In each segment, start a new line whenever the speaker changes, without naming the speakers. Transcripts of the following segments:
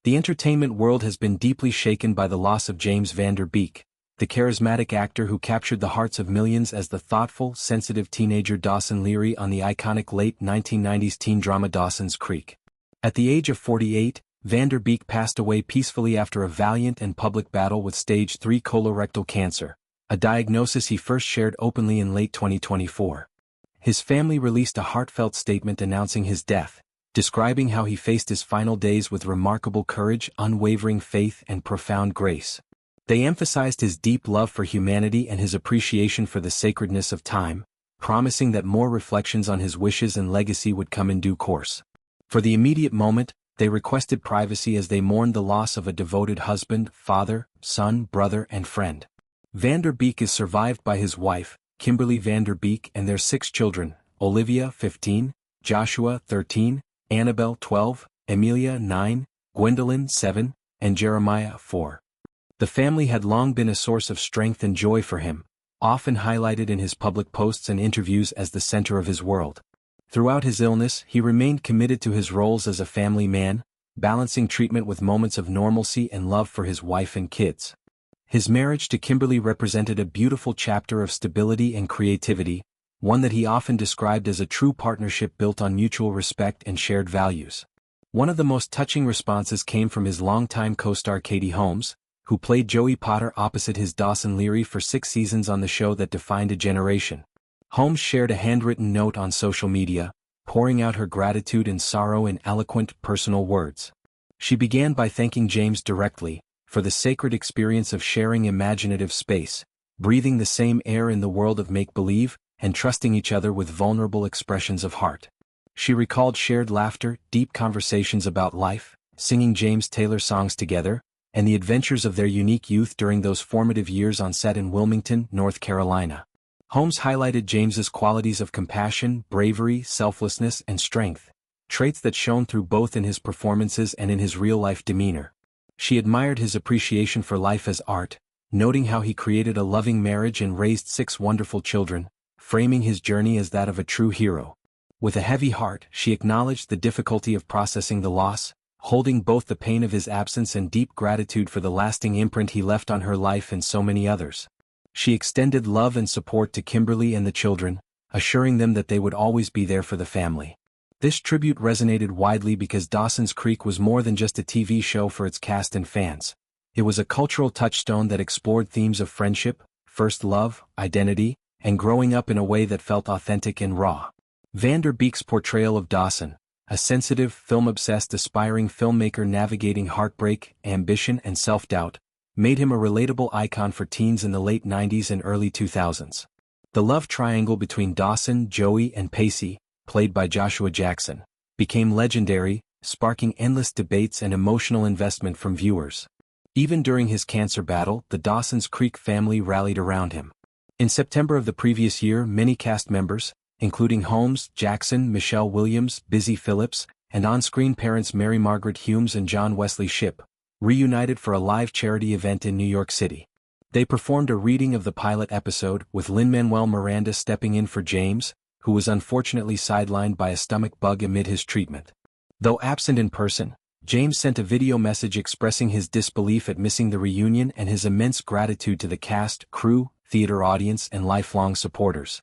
The entertainment world has been deeply shaken by the loss of James Van Der Beek, the charismatic actor who captured the hearts of millions as the thoughtful, sensitive teenager Dawson Leary on the iconic late 1990s teen drama Dawson's Creek. At the age of 48, Van Der Beek passed away peacefully after a valiant and public battle with stage 3 colorectal cancer, a diagnosis he first shared openly in late 2024. His family released a heartfelt statement announcing his death, describing how he faced his final days with remarkable courage, unwavering faith, and profound grace. They emphasized his deep love for humanity and his appreciation for the sacredness of time, promising that more reflections on his wishes and legacy would come in due course. For the immediate moment, they requested privacy as they mourned the loss of a devoted husband, father, son, brother, and friend. Van Der Beek is survived by his wife, Kimberly Van Der Beek, and their 6 children, Olivia, 15, Joshua, 13, Annabelle, 12, Emilia, 9, Gwendolyn, 7, and Jeremiah, 4. The family had long been a source of strength and joy for him, often highlighted in his public posts and interviews as the center of his world. Throughout his illness, he remained committed to his roles as a family man, balancing treatment with moments of normalcy and love for his wife and kids. His marriage to Kimberly represented a beautiful chapter of stability and creativity, one that he often described as a true partnership built on mutual respect and shared values. One of the most touching responses came from his longtime co-star Katie Holmes, who played Joey Potter opposite his Dawson Leary for 6 seasons on the show that defined a generation. Holmes shared a handwritten note on social media, pouring out her gratitude and sorrow in eloquent, personal words. She began by thanking James directly, for the sacred experience of sharing imaginative space, breathing the same air in the world of make-believe, and trusting each other with vulnerable expressions of heart. She recalled shared laughter, deep conversations about life, singing James Taylor songs together, and the adventures of their unique youth during those formative years on set in Wilmington, North Carolina. Holmes highlighted James's qualities of compassion, bravery, selflessness, and strength, traits that shone through both in his performances and in his real-life demeanor. She admired his appreciation for life as art, noting how he created a loving marriage and raised 6 wonderful children, framing his journey as that of a true hero. With a heavy heart, she acknowledged the difficulty of processing the loss, holding both the pain of his absence and deep gratitude for the lasting imprint he left on her life and so many others. She extended love and support to Kimberly and the children, assuring them that they would always be there for the family. This tribute resonated widely because Dawson's Creek was more than just a TV show for its cast and fans. It was a cultural touchstone that explored themes of friendship, first love, identity, and growing up in a way that felt authentic and raw. Van Der Beek's portrayal of Dawson, a sensitive, film-obsessed aspiring filmmaker navigating heartbreak, ambition, and self-doubt, made him a relatable icon for teens in the late 90s and early 2000s. The love triangle between Dawson, Joey, and Pacey, played by Joshua Jackson, became legendary, sparking endless debates and emotional investment from viewers. Even during his cancer battle, the Dawson's Creek family rallied around him. In September of the previous year, many cast members, including Holmes, Jackson, Michelle Williams, Busy Phillips, and on-screen parents Mary Margaret Humes and John Wesley Shipp, reunited for a live charity event in New York City. They performed a reading of the pilot episode, with Lin-Manuel Miranda stepping in for James, who was unfortunately sidelined by a stomach bug amid his treatment. Though absent in person, James sent a video message expressing his disbelief at missing the reunion and his immense gratitude to the cast, crew, theater audience, and lifelong supporters.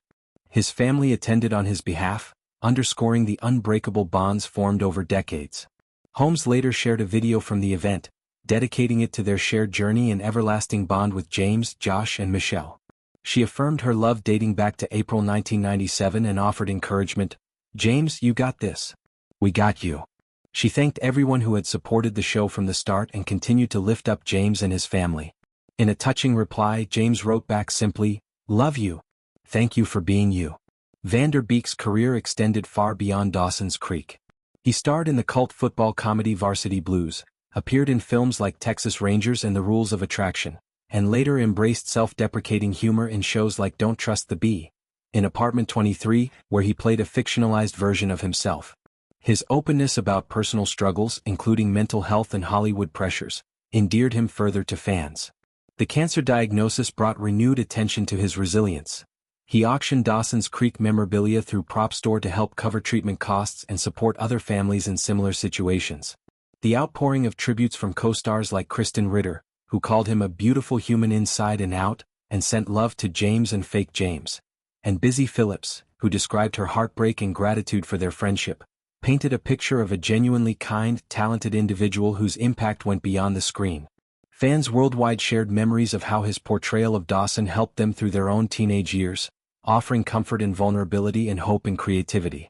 His family attended on his behalf, underscoring the unbreakable bonds formed over decades. Holmes later shared a video from the event, dedicating it to their shared journey and everlasting bond with James, Josh, and Michelle. She affirmed her love dating back to April 1997 and offered encouragement. "James, you got this. We got you." She thanked everyone who had supported the show from the start and continued to lift up James and his family. In a touching reply, James wrote back simply, "Love you. Thank you for being you." Van Der Beek's career extended far beyond Dawson's Creek. He starred in the cult football comedy Varsity Blues, appeared in films like Texas Rangers and The Rules of Attraction, and later embraced self-deprecating humor in shows like Don't Trust the Bee, in Apartment 23, where he played a fictionalized version of himself. His openness about personal struggles, including mental health and Hollywood pressures, endeared him further to fans. The cancer diagnosis brought renewed attention to his resilience. He auctioned Dawson's Creek memorabilia through Prop Store to help cover treatment costs and support other families in similar situations. The outpouring of tributes from co-stars like Kristen Ritter, who called him a beautiful human inside and out, and sent love to James and fake James, and Busy Phillips, who described her heartbreak and gratitude for their friendship, painted a picture of a genuinely kind, talented individual whose impact went beyond the screen. Fans worldwide shared memories of how his portrayal of Dawson helped them through their own teenage years, offering comfort in vulnerability and hope in creativity.